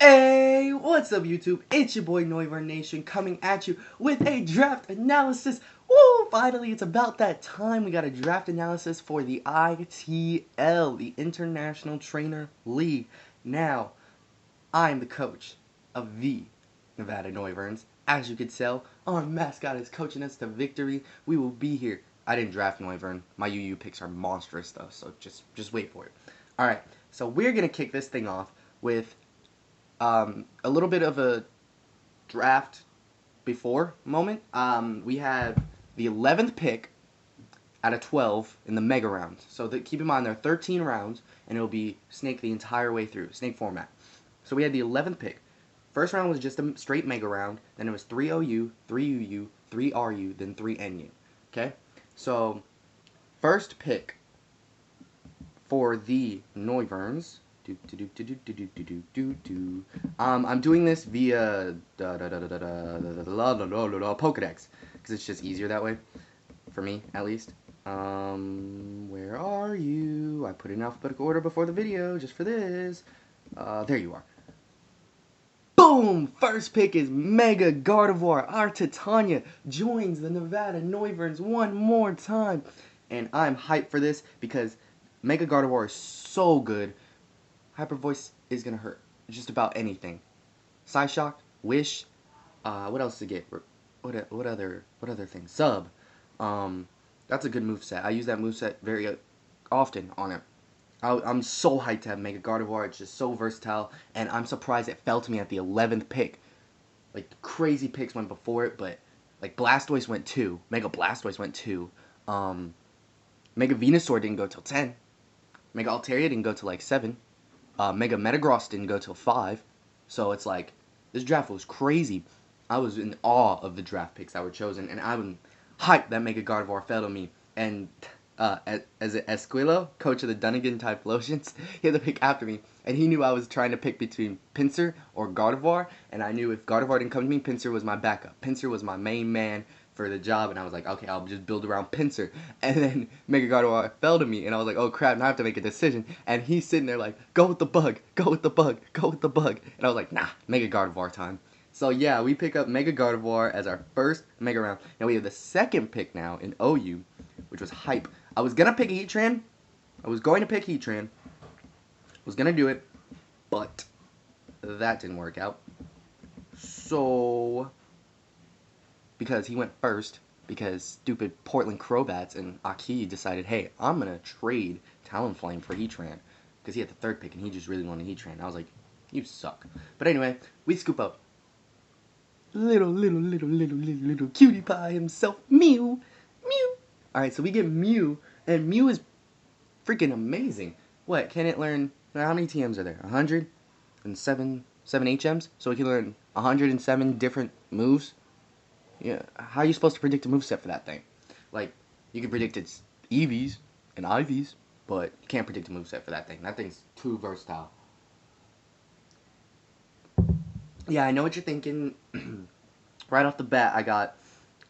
Hey, what's up YouTube? It's your boy Noivern Nation coming at you with a draft analysis. Woo! Finally, it's about that time. We got a draft analysis for the ITL, the International Trainer League. Now, I'm the coach of the Nevada Noiverns. As you can tell, our mascot is coaching us to victory. We will be here. I didn't draft Noivern. My UU picks are monstrous though, so just wait for it. Alright, so we're going to kick this thing off with a little bit of a draft before moment. We have the 11th pick out of 12 in the mega round. So keep in mind there are 13 rounds, and it'll be snake the entire way through, snake format. So we had the 11th pick. First round was just a straight mega round. Then it was 3 OU, 3 UU, 3 RU, then 3 NU. Okay? So, first pick for the Noiverns. I'm doing this via Pokedex because it's just easier that way for me, at least. Where are you? I put it in alphabetical order before the video just for this. There you are. Boom! First pick is Mega Gardevoir. Our Titania joins the Nevada Noiverns one more time, and I'm hyped for this because Mega Gardevoir is so good. Hyper Voice is gonna hurt just about anything. Psyshock, Wish, what else to get? What other things? Sub. That's a good moveset. I use that moveset very often on it. I'm so hyped to have Mega Gardevoir. It's just so versatile, and I'm surprised it fell to me at the 11th pick. Like crazy picks went before it, but like Blastoise went 2, Mega Blastoise went 2, Mega Venusaur didn't go till 10, Mega Altaria didn't go till like 7. Mega Metagross didn't go till 5, so it's like, this draft was crazy. I was in awe of the draft picks that were chosen, and I'm hyped that Mega Gardevoir fell to me, and as Esquilo, coach of the Dunnigan type lotions, he had to pick after me, and he knew I was trying to pick between Pinsir or Gardevoir, and I knew if Gardevoir didn't come to me, Pinsir was my backup. Pinsir was my main man for the job, and I was like, okay, I'll just build around Pinsir. And then Mega Gardevoir fell to me, and I was like, oh crap, now I have to make a decision. And he's sitting there like, go with the bug, go with the bug, go with the bug. And I was like, nah, Mega Gardevoir time. So yeah, we pick up Mega Gardevoir as our first Mega round. Now we have the second pick now in OU, which was hype. I was gonna pick Heatran. I was going to pick Heatran. Was gonna do it, but that didn't work out. So, because he went first, because stupid Portland Crowbats and Aki decided, hey, I'm gonna trade Talonflame for Heatran, because he had the third pick and he just really wanted Heatran. I was like, you suck. But anyway, we scoop up little cutie pie himself, Mew. Alright, so we get Mew, and Mew is freaking amazing. What, can it learn, how many TMs are there? 107 HMs? So we can learn 107 different moves? Yeah, how are you supposed to predict a moveset for that thing? Like, you can predict its EVs and IVs, but you can't predict a moveset for that thing. That thing's too versatile. Yeah, I know what you're thinking. Right off the bat, I got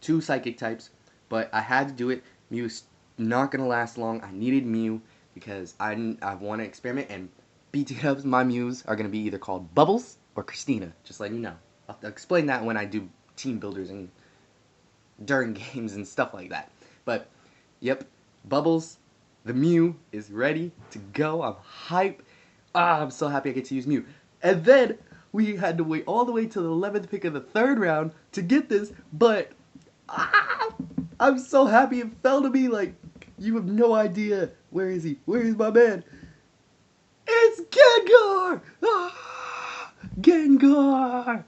2 psychic types, but I had to do it. Mew's not going to last long. I needed Mew because I want to experiment, and BT Dubs, my Mews, are going to be either called Bubbles or Christina, just letting you know. I'll explain that when I do team builders and during games and stuff like that. But, yep, Bubbles, the Mew is ready to go. I'm hype. I'm so happy I get to use Mew. And then we had to wait all the way to the 11th pick of the 3rd round to get this, but I'm so happy it fell to me. Like, you have no idea. Where is he? Where is my man? It's Gengar! Gengar!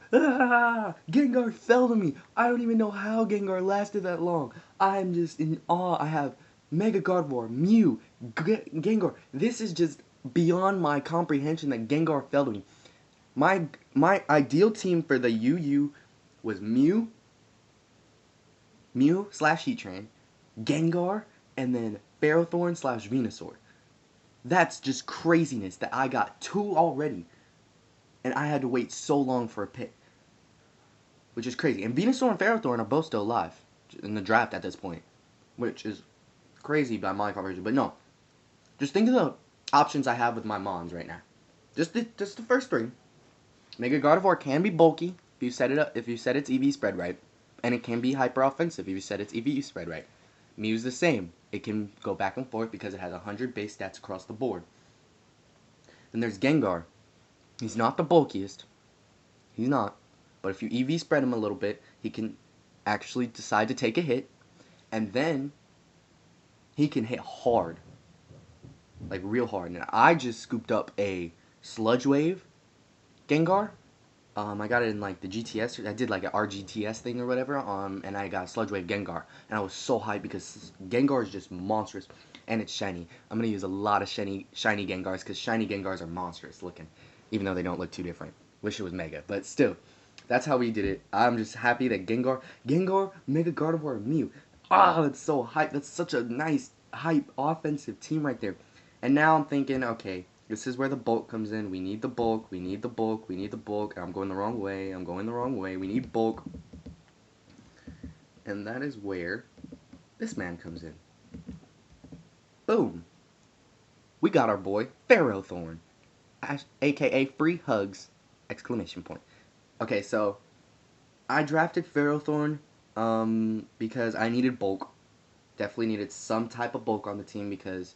Gengar fell to me. I don't even know how Gengar lasted that long. I'm just in awe. I have Mega Gardevoir, Mew, Gengar. This is just beyond my comprehension that Gengar fell to me. My ideal team for the UU was Mew / Heatran, Gengar, and then Ferrothorn / Venusaur. That's just craziness that I got 2 already, and I had to wait so long for a pick, which is crazy. And Venusaur and Ferrothorn are both still alive in the draft at this point, which is crazy by my comprehension. But no, just think of the options I have with my mons right now. Just the first 3. Mega Gardevoir can be bulky if you set it up, if you set its EV spread right, and it can be hyper offensive if you set its EV spread right. Mew's the same. It can go back and forth because it has 100 base stats across the board. Then there's Gengar. He's not the bulkiest. He's not. But if you EV spread him a little bit, he can actually decide to take a hit, and then he can hit hard. Like real hard. And I just scooped up a Sludge Wave Gengar. I got it in like the GTS. I did like an RGTS thing or whatever. And I got Sludge Wave Gengar, and I was so hyped because Gengar is just monstrous, and it's shiny. I'm gonna use a lot of shiny Gengars because shiny Gengars are monstrous looking, even though they don't look too different. Wish it was Mega, but still, that's how we did it. I'm just happy that Gengar, Mega Gardevoir, Mew. Ah, that's so hype. That's such a nice hype offensive team right there. And now I'm thinking, okay, this is where the bulk comes in. We need the bulk. We need the bulk. We need the bulk. I'm going the wrong way. I'm going the wrong way. We need bulk. And that is where this man comes in. Boom. We got our boy, Ferrothorn. A.K.A. free hugs! Exclamation point. Okay, so I drafted Ferrothorn because I needed bulk. Definitely needed some type of bulk on the team because,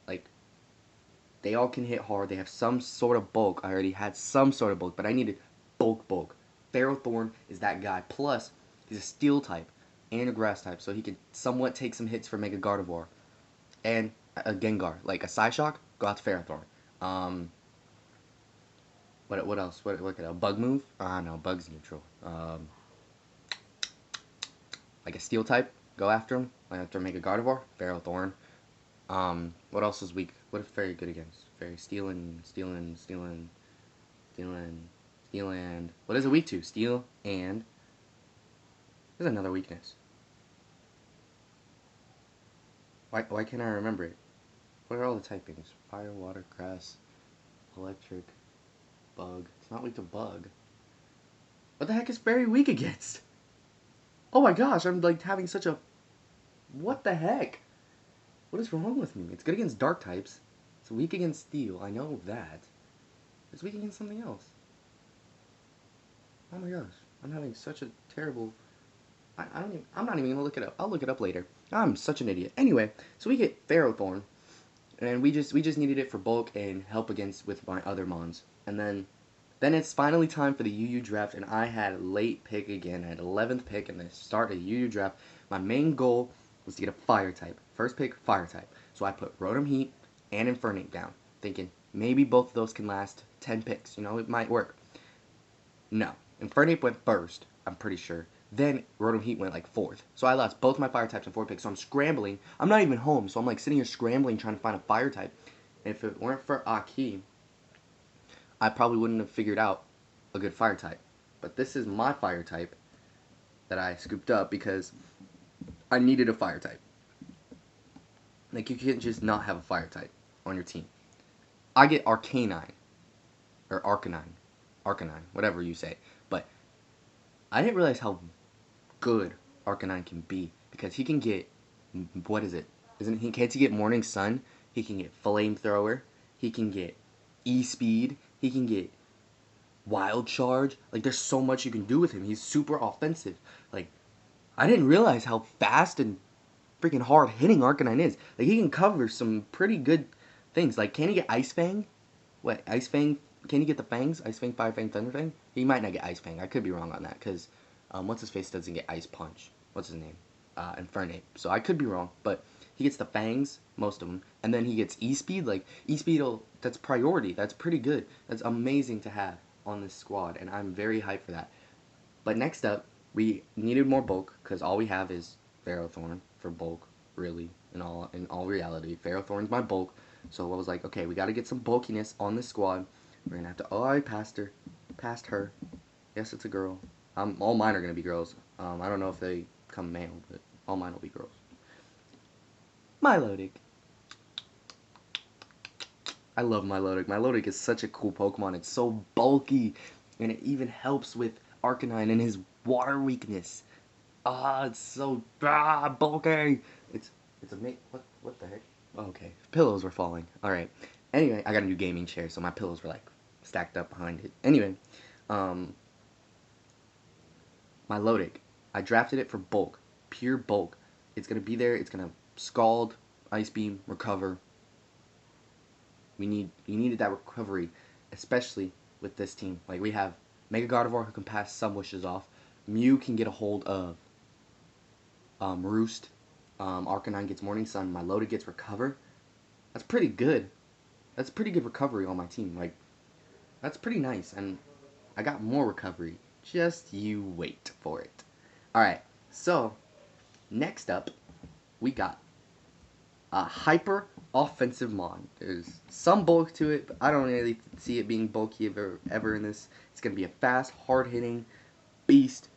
like, they all can hit hard. They have some sort of bulk. I already had some sort of bulk, but I needed bulk. Ferrothorn is that guy. Plus, he's a steel type and a grass type, so he can somewhat take some hits for Mega Gardevoir. And a Gengar. Like a Psyshock, go out to Ferrothorn. What else? What could a Bug move? No, Bug's neutral. Like a steel type, go after him. Like after Mega Gardevoir, Ferrothorn. What else is weak? What is Fairy good against? Fairy Steel and. What is it weak to? Steel and. There's another weakness. Why can't I remember it? What are all the typings? Fire, water, grass, electric, bug. It's not weak to bug. What the heck is Fairy weak against? Oh my gosh, I'm like having such a. What the heck? What is wrong with me? It's good against dark types. It's weak against steel. I know that. It's weak against something else. Oh my gosh. I'm having such a terrible... I'm not even going to look it up. I'll look it up later. I'm such an idiot. Anyway, so we get Ferrothorn. And we just needed it for bulk and help against with my other mons. And then it's finally time for the UU draft. And I had a late pick again. I had 11th pick in the start of the UU draft. My main goal was to get a fire type. First pick, fire type. So I put Rotom Heat and Infernape down, thinking maybe both of those can last 10 picks. You know, it might work. No. Infernape went first, I'm pretty sure. Then Rotom Heat went like 4th. So I lost both my fire types in 4 picks. So I'm scrambling. I'm not even home, so I'm like sitting here scrambling trying to find a fire type. And if it weren't for Aki, I probably wouldn't have figured out a good fire type. But this is my fire type that I scooped up because I needed a fire type. Like, you can't just not have a fire type on your team. I get Arcanine. Or Arcanine. Whatever you say. But I didn't realize how good Arcanine can be. Because he can get... What is it? Can't he get Morning Sun? He can get Flamethrower. He can get E-Speed. He can get Wild Charge. Like, there's so much you can do with him. He's super offensive. Like, I didn't realize how fast and freaking hard hitting Arcanine is. Like, he can cover some pretty good things. Like, can he get Ice Fang? What, Ice Fang? Can he get the Fangs? Ice Fang, Fire Fang, Thunder Fang? He might not get Ice Fang. I could be wrong on that, because What's-His-Face doesn't get Ice Punch. What's his name? Infernape. So I could be wrong, but he gets the Fangs, most of them, and then he gets E-Speed. Like, E-Speed, that's priority. That's pretty good. That's amazing to have on this squad, and I'm very hyped for that. But next up, we needed more bulk, because all we have is Ferrothorn for bulk, really, in all reality. Ferrothorn's my bulk, so I was like, okay, we got to get some bulkiness on this squad. We're going to have to... Oh, I passed her. Yes, it's a girl. All mine are going to be girls. I don't know if they come male, but all mine will be girls. Milotic. I love Milotic. Milotic is such a cool Pokemon. It's so bulky, and it even helps with Arcanine and his water weakness. It's so bulky. It's amazing. What the heck? Okay, pillows were falling. All right. Anyway, I got a new gaming chair, so my pillows were like stacked up behind it. Anyway, my Lodic, I drafted it for bulk, pure bulk. It's gonna be there. It's gonna scald, ice beam, recover. We needed that recovery, especially with this team. Like, we have Mega Gardevoir who can pass some wishes off. Mew can get a hold of Roost. Arcanine gets Morning Sun. My Lodic gets Recover. That's pretty good. That's pretty good recovery on my team. Like, that's pretty nice. And I got more recovery. Just you wait for it. Alright, so next up, we got a hyper offensive Mon. There's some bulk to it, but I don't really see it being bulky ever in this. It's going to be a fast, hard-hitting beast.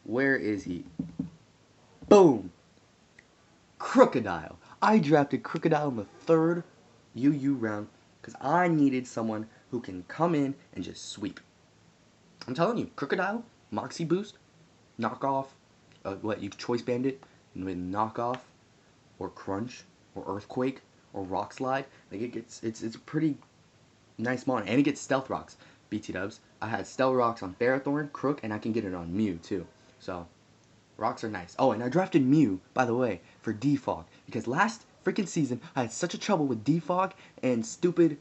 Where is he? Boom! Crocodile. I drafted Crocodile in the 3rd UU round because I needed someone who can come in and just sweep. I'm telling you, Crocodile, Moxie Boost, knockoff, you choice bandit with knockoff, or Crunch, or Earthquake, or Rock Slide. Like, it's a pretty nice mon, and it gets Stealth Rocks. BT Dubs. I had Stealth Rocks on Ferrothorn, Crook, and I can get it on Mew too. So, rocks are nice. Oh, and I drafted Mew, by the way, for Defog, because last freaking season I had such a trouble with Defog and stupid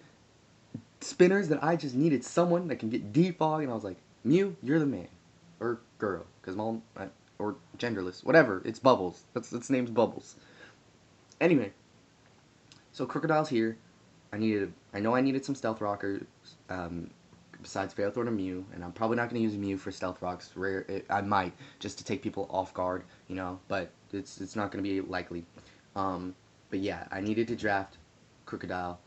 spinners that I just needed someone that can get Defog, and I was like, Mew, you're the man. Or girl, because mom, or genderless, whatever. It's Bubbles. Its name's Bubbles. Anyway, so Crocodile's here. I know I needed some Stealth Rockers, besides Ferrothorn and Mew, and I'm probably not going to use Mew for Stealth Rocks. I might, just to take people off guard, you know, but it's not going to be likely. But yeah, I needed to draft Crocodile,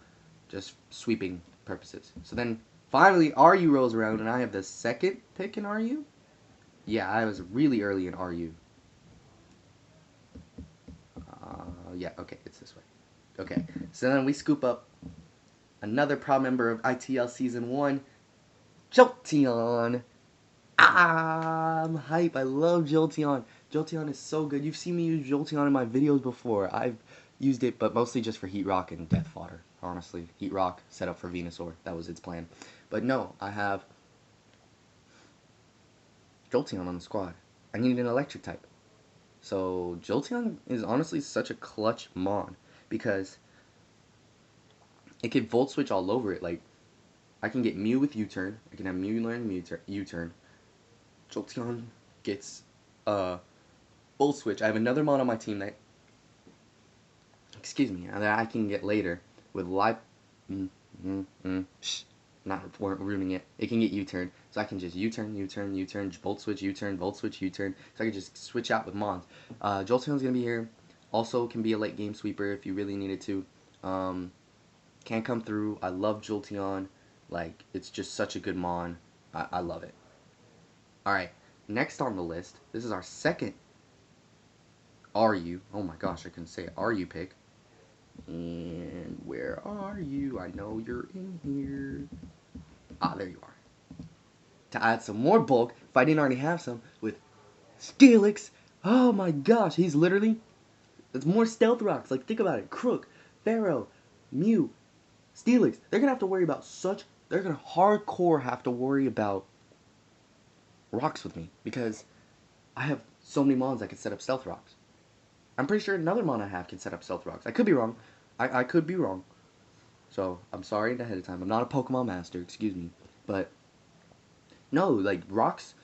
just sweeping purposes. So then, finally, RU rolls around, and I have the 2nd pick in RU? Yeah, I was really early in RU. Yeah, okay, it's this way. Okay, so then we scoop up another proud member of ITL Season 1, Jolteon. I'm hype. I love Jolteon. Jolteon is so good. You've seen me use Jolteon in my videos before. I've used it, but mostly just for Heat Rock and Death Fodder, honestly. Heat Rock set up for Venusaur. That was its plan. But no, I have Jolteon on the squad. I need an electric type. So Jolteon is honestly such a clutch mon, because it can Volt Switch all over it. Like, I can get Mew with U-turn. I can have Mew learn U-turn. Jolteon gets Volt Switch. I have another mon on my team that, excuse me, that I can get later with live. Not ruining it. It can get U-turn, so I can just U-turn, Volt Switch, U-turn, Volt Switch, U-turn. So I can just switch out with mons. Jolteon's gonna be here. Also, can be a late game sweeper if you really needed to. Can come through. I love Jolteon. Like, it's just such a good mon. I love it. Alright, next on the list, this is our 2nd RU. Oh my gosh, I couldn't say it. RU pick. And where are you? I know you're in here. Ah, there you are. To add some more bulk, if I didn't already have some, with Steelix. Oh my gosh, he's literally, it's more Stealth Rocks. Like, think about it. Crook, Pharaoh, Mew, Steelix. They're gonna have to worry about they're gonna hardcore have to worry about rocks with me, because I have so many mons that can set up Stealth Rocks. I'm pretty sure another mon I have can set up Stealth Rocks. I could be wrong. I could be wrong. So, I'm sorry ahead of time. I'm not a Pokemon master, excuse me. But, no, like, rocks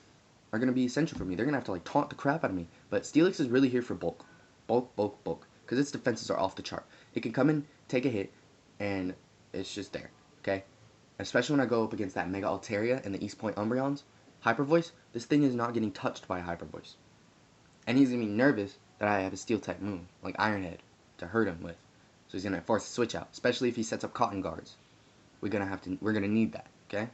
are going to be essential for me. They're going to have to, like, taunt the crap out of me. But Steelix is really here for bulk. Bulk. Because its defenses are off the chart. It can come in, take a hit, and it's just there. Okay? Especially when I go up against that Mega Altaria and the East Point Umbreons. Hyper Voice, this thing is not getting touched by a Hyper Voice. And he's going to be nervous that I have a Steel-type move, like Iron Head, to hurt him with. So he's going to force a switch out, especially if he sets up Cotton Guards. We're going to need that, okay?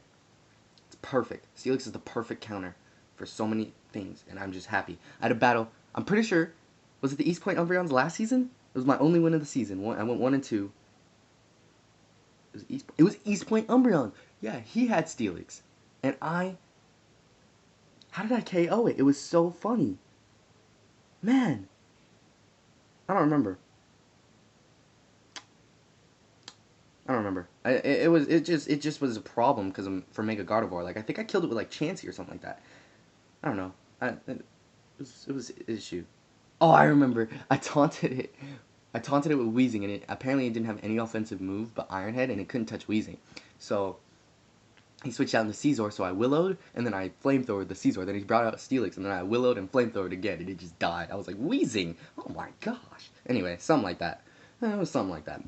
It's perfect. Steelix is the perfect counter for so many things, and I'm just happy. I had a battle, I'm pretty sure, was it the East Point Umbreons last season? It was my only win of the season. I went 1 and 2. It was East Point Umbreon. Yeah, he had Steelix. And how did I KO it? It was so funny. Man. I don't remember. I don't remember. It just was a problem because I'm for Mega Gardevoir. Like I think I killed it with like Chansey or something like that. I don't know. It was an issue. Oh, I remember. I taunted it with Weezing, and it apparently it didn't have any offensive move but Iron Head, and it couldn't touch Weezing. So he switched out into Scizor, so I Willowed, and then I Flamethrowered the Scizor. Then he brought out Steelix, and then I Willowed and Flamethrowered again, and it just died. I was like, Weezing! Oh my gosh! Anyway, something like that. It was something like that.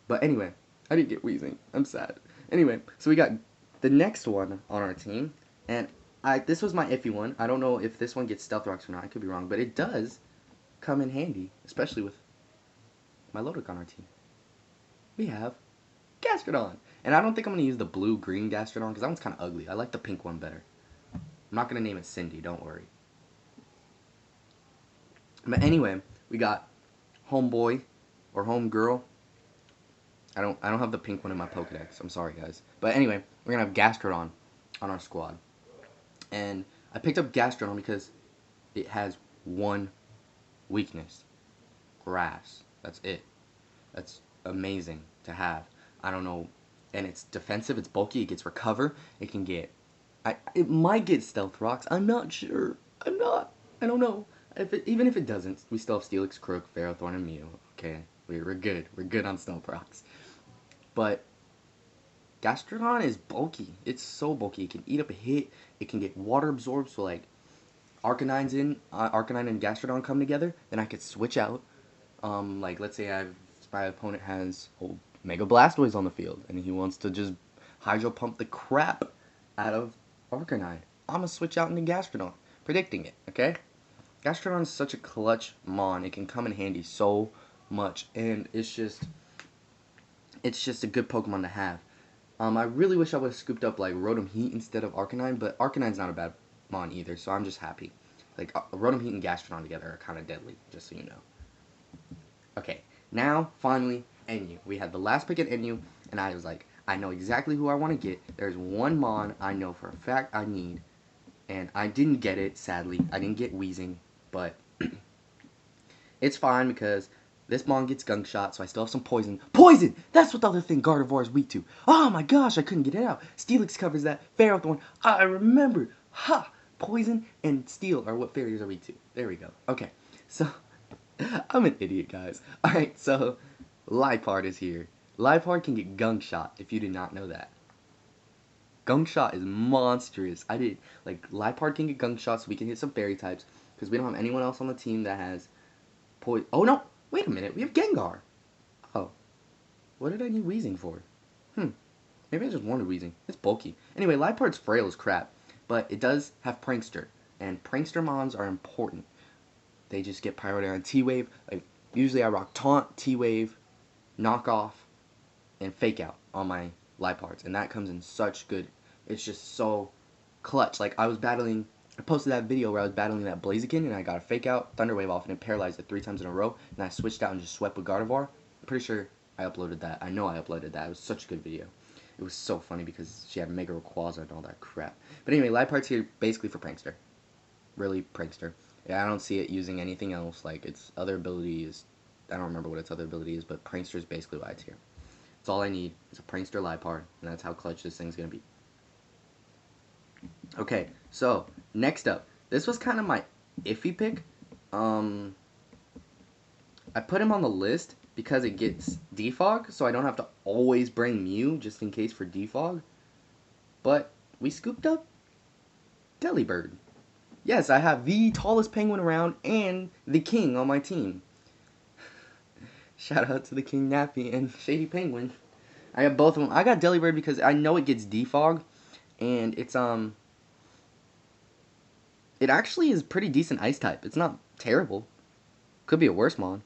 But anyway, I didn't get Weezing. I'm sad. Anyway, so we got the next one on our team, and this was my iffy one. I don't know if this one gets Stealth Rocks or not. I could be wrong, but it does come in handy, especially with my Lodic on our team. We have Gastrodon. And I don't think I'm going to use the blue-green Gastrodon because that one's kind of ugly. I like the pink one better. I'm not going to name it Cindy, don't worry. But anyway, we got Homeboy or Homegirl. I don't have the pink one in my Pokedex. I'm sorry, guys. But anyway, we're going to have Gastrodon on our squad. And I picked up Gastrodon because it has one weakness. Grass. That's it. That's amazing to have. I don't know. And it's defensive, it's bulky, it gets Recover, it can get... it might get Stealth Rocks, I'm not sure. I don't know. Even if it doesn't, we still have Steelix, Croak, Ferrothorn, and Mew. Okay, we're good. We're good on Stealth Rocks. But Gastrodon is bulky. It's so bulky. It can eat up a hit. It can get Water Absorbed, so like Arcanine and Gastrodon come together, then I could switch out. Like let's say my opponent has Mega Blastoise on the field, and he wants to just Hydro Pump the crap out of Arcanine. I'm going to switch out into Gastrodon, predicting it, okay? Gastrodon is such a clutch mon. It can come in handy so much, and it's just a good Pokemon to have. I really wish I would have scooped up, like, Rotom Heat instead of Arcanine, but Arcanine's not a bad mon either, so I'm just happy. Like, Rotom Heat and Gastrodon together are kind of deadly, just so you know. Okay, now, finally, NU. We had the last pick at NU, and I was like, I know exactly who I want to get. There's one mon I know for a fact I need, and I didn't get it, sadly. I didn't get Weezing, but it's fine because this mon gets Gunk Shot, so I still have some Poison. Poison! That's what the other thing Gardevoir is weak to. Oh my gosh, I couldn't get it out. Steelix covers that. Ferrothorn, I remembered. Ha! Poison and Steel are what fairies are weak to. There we go. Okay, so I'm an idiot, guys. Alright, so Liepard is here. Liepard can get Gunk Shot, if you did not know that. Gunk Shot is monstrous. Liepard can get Gunk Shot so we can hit some fairy types, because we don't have anyone else on the team that has Poison. Oh no, wait a minute, we have Gengar. Oh, what did I need Weezing for? Maybe I just wanted Weezing. It's bulky. Anyway, Liepard's frail as crap, but it does have Prankster, and Prankster mons are important. They just get priority on T-Wave. Like, usually I rock Taunt, T-Wave, Knock Off, and Fake Out on my Liepards, and that comes in such good. It's just so clutch. Like, I posted that video where I was battling that Blaziken, and I got a Fake Out, Thunder Wave off, and it paralyzed it 3 times in a row, and I switched out and just swept with Gardevoir. I'm pretty sure I uploaded that. I know I uploaded that. It was such a good video. It was so funny because she had Mega Rayquaza and all that crap. But anyway, Liepard's here basically for Prankster. Really, Prankster. Yeah, I don't see it using anything else. Like, its other ability is... I don't remember what its other ability is, but Prankster is basically why it's here. That's all I need. It's a Prankster Liepard, and that's how clutch this thing's going to be. Okay, so, next up. This was kind of my iffy pick. I put him on the list because it gets Defog, so I don't have to always bring Mew, just in case for Defog. But we scooped up Delibird. Yes, I have the tallest penguin around and the king on my team. Shout out to the King Nappy and Shady Penguin. I have both of them. I got Delibird because I know it gets Defog, and it's it actually is pretty decent ice type. It's not terrible. Could be a worse mon.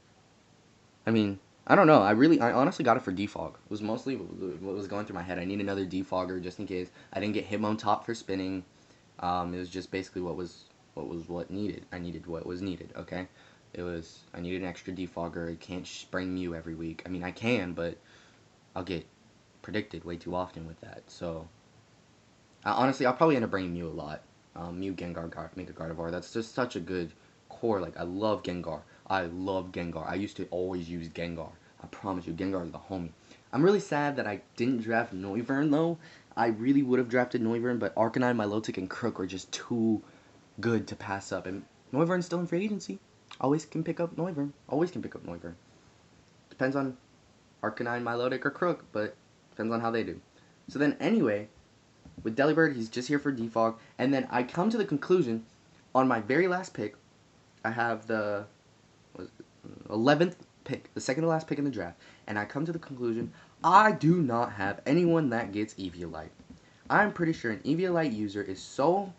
I mean, I don't know. I honestly got it for Defog. It was mostly what was going through my head. I need another Defogger just in case. I didn't get Hitmontop for spinning. It was just basically what needed. I needed what was needed, okay? I needed an extra Defogger. I can't bring Mew every week. I mean, I can, but I'll get predicted way too often with that. So, honestly, I'll probably end up bringing Mew a lot. Mew, Gengar, Mega Gardevoir. That's just such a good core. Like, I love Gengar. I love Gengar. I used to always use Gengar. I promise you, Gengar is the homie. I'm really sad that I didn't draft Noivern, though. I really would have drafted Noivern, but Arcanine, Milotic, and Crook are just too good to pass up. And Noivern's still in free agency. Always can pick up Noivern. Always can pick up Noivern. Depends on Arcanine, Milotic, or Crook, but depends on how they do. So then, anyway, with Delibird, he's just here for defog. And then I come to the conclusion, on my very last pick, I have the 11th pick, the second to last pick in the draft. And I come to the conclusion, I do not have anyone that gets Eviolite. I'm pretty sure an Eviolite user is so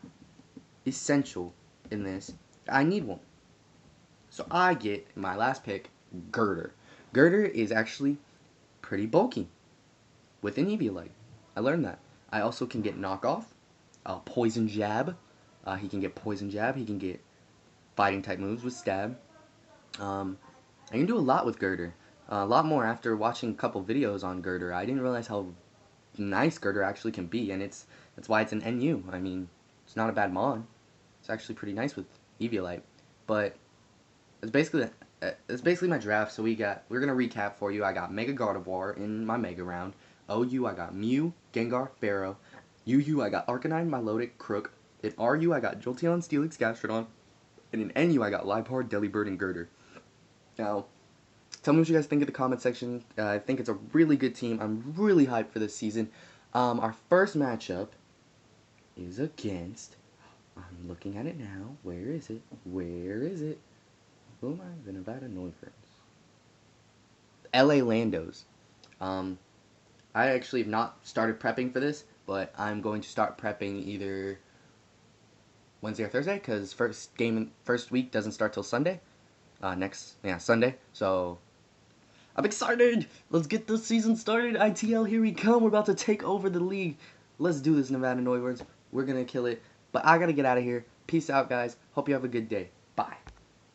essential in this. I need one. So I get, my last pick, Girder. Girder is actually pretty bulky with an Eviolite. I learned that. I also can get Knockoff, Poison Jab. He can get Poison Jab. He can get fighting type moves with Stab. I can do a lot with Girder. A lot more after watching a couple videos on Girder. I didn't realize how nice Girder actually can be, and that's why it's an NU. I mean, it's not a bad mod. It's actually pretty nice with Eviolite. But it's basically my draft. So we're gonna recap for you. I got Mega Gardevoir in my Mega round. OU I got Mew, Gengar, Pharaoh. UU I got Arcanine, Milotic, Crook. In RU I got Jolteon, Steelix, Gastrodon. And in NU I got Liepard, Delibird, and Girder. Now, tell me what you guys think in the comment section. I think it's a really good team. I'm really hyped for this season. Our first matchup is against, I'm looking at it now. Where is it? Where is it? Who am I? The Nevada Noiverns. LA Landos. I actually have not started prepping for this, but I'm going to start prepping either Wednesday or Thursday, because first week doesn't start till Sunday. Sunday. So I'm excited. Let's get this season started. ITL, here we come. We're about to take over the league. Let's do this, Nevada Noiverns. We're gonna kill it. But I gotta get out of here. Peace out, guys. Hope you have a good day. Bye.